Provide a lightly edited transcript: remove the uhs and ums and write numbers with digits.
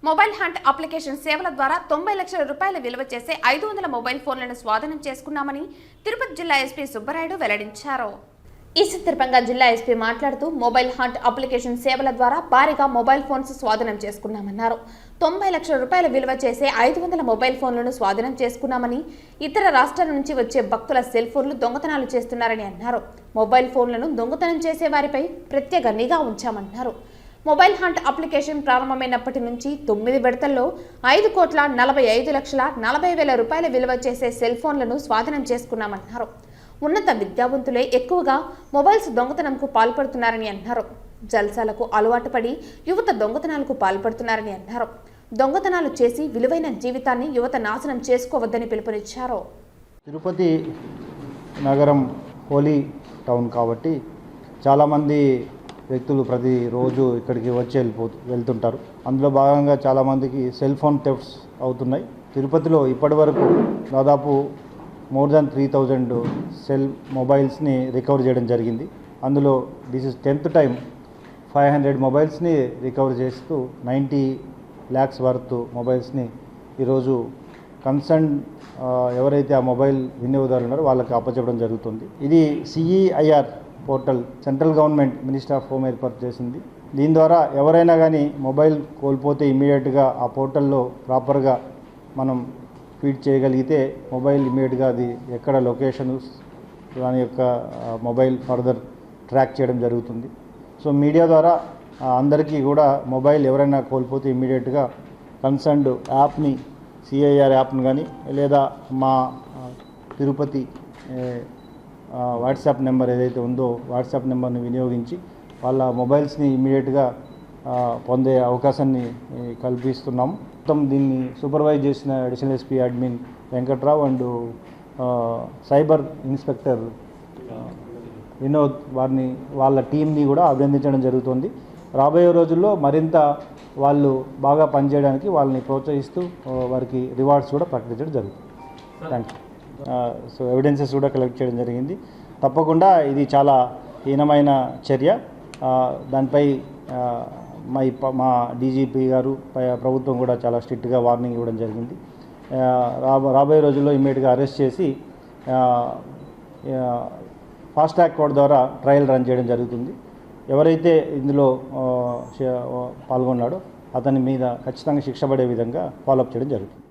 Mobile hunt application సేవల ద్వారా 90 లక్షల రూపాయల విలువ చేసే 500 మొబైల్ ఫోన్లను స్వాధీనం చేసుకున్నామని తిరుపతి జిల్లా ఎస్పీ సుబ్బరాయుడు వెల్లడించారు. ఈ సందర్భంగా జిల్లా ఎస్పీ మాట్లాడుతూ మొబైల్ హంట్ అప్లికేషన్ సేవల ద్వారా భారీగా మొబైల్ ఫోన్స్ స్వాధీనం చేసుకున్నామన్నారు. 90 లక్షల రూపాయల విలువ చేసే 500 మొబైల్ ఫోన్లను స్వాధీనం చేసుకున్నామని, ఇతర రాష్ట్రాల నుంచి వచ్చే భక్తుల సెల్ ఫోన్లు దొంగతనాలు చేస్తున్నారని అన్నారు. మొబైల్ ఫోన్లను దొంగతనం చేసే వారిపై ప్రత్యేక నిఘా ఉంచామన్నారు. మొబైల్ హంట్ అప్లికేషన్ ప్రారంభమైనప్పటి నుంచి 9 విడతల్లో 5,45,40,000 రూపాయల విలువ చేసే సెల్ ఫోన్లను స్వాధీనం చేసుకున్నామన్నారు. ఉన్నత విద్యావంతులే ఎక్కువగా మొబైల్స్ దొంగతనంకు పాల్పడుతున్నారని అన్నారు. జల్సాలకు అలవాటు పడి యువత దొంగతనాలకు పాల్పడుతున్నారని అన్నారు. దొంగతనాలు చేసి విలువైన జీవితాన్ని యువత నాశనం చేసుకోవద్దని పిలుపునిచ్చారు. తిరుపతి నగరం హోలీ టౌన్ కాబట్టి చాలామంది వ్యక్తులు ప్రతిరోజు ఇక్కడికి వచ్చి వెళ్తుంటారు. అందులో భాగంగా చాలామందికి సెల్ ఫోన్ థెఫ్ట్స్ అవుతున్నాయి. తిరుపతిలో ఇప్పటి వరకు దాదాపు మోర్ దాన్ 3,000 సెల్ మొబైల్స్ని రికవర్ చేయడం జరిగింది. అందులో దిస్ ఇస్ 10th టైం 500 మొబైల్స్ని రికవర్ చేస్తూ 90 lakhs వర్త్ మొబైల్స్ని ఈరోజు కన్సర్న్ ఎవరైతే ఆ మొబైల్ వినియోగదారులు ఉన్నారో వాళ్ళకి అప్పచెప్పడం జరుగుతుంది. ఇది CEIR portal central government minister of home ఏర్పాటు చేసింది. దీని ద్వారా ఎవరైనా కానీ మొబైల్ కోల్పోతే ఇమీడియట్గా ఆ పోర్టల్లో ప్రాపర్గా మనం ఫీడ్ చేయగలిగితే మొబైల్ ఇమీడియట్గా అది ఎక్కడ లొకేషన్ దాని యొక్క మొబైల్ ఫర్దర్ ట్రాక్ చేయడం జరుగుతుంది. సో మీడియా ద్వారా అందరికీ కూడా మొబైల్ ఎవరైనా కోల్పోతే ఇమీడియట్గా కన్సర్న్డ్ యాప్ని CEIR యాప్ని కానీ లేదా మా తిరుపతి వాట్సాప్ నెంబర్ ఏదైతే ఉందో వాట్సాప్ నెంబర్ని వినియోగించి వాళ్ళ మొబైల్స్ని ఇమీడియట్గా పొందే అవకాశాన్ని కల్పిస్తున్నాము. మొత్తం దీన్ని సూపర్వైజ్ చేసిన additional SP admin Venkatrao and cyber inspector Vinod వాళ్ళ టీంని కూడా అభినందించడం జరుగుతుంది. రాబోయే రోజుల్లో మరింత వాళ్ళు బాగా పనిచేయడానికి వాళ్ళని ప్రోత్సహిస్తూ వారికి రివార్డ్స్ కూడా ప్రకటించడం జరుగుతుంది. Thank you. సో ఎవిడెన్సెస్ కూడా కలెక్ట్ చేయడం జరిగింది. తప్పకుండా ఇది చాలా హీనమైన చర్య. దానిపై మా DGP గారు ప్రభుత్వం కూడా చాలా స్ట్రిక్ట్గా వార్నింగ్ ఇవ్వడం జరిగింది. రాబోయే రోజుల్లో ఇమ్మీడియట్గా అరెస్ట్ చేసి ఫాస్ట్ ట్రాక్ కోర్ట్ ద్వారా ట్రయల్ రన్ చేయడం జరుగుతుంది. ఎవరైతే ఇందులో పాల్గొన్నాడో అతని మీద ఖచ్చితంగా శిక్ష పడే విధంగా ఫాలోఅప్ చేయడం జరుగుతుంది.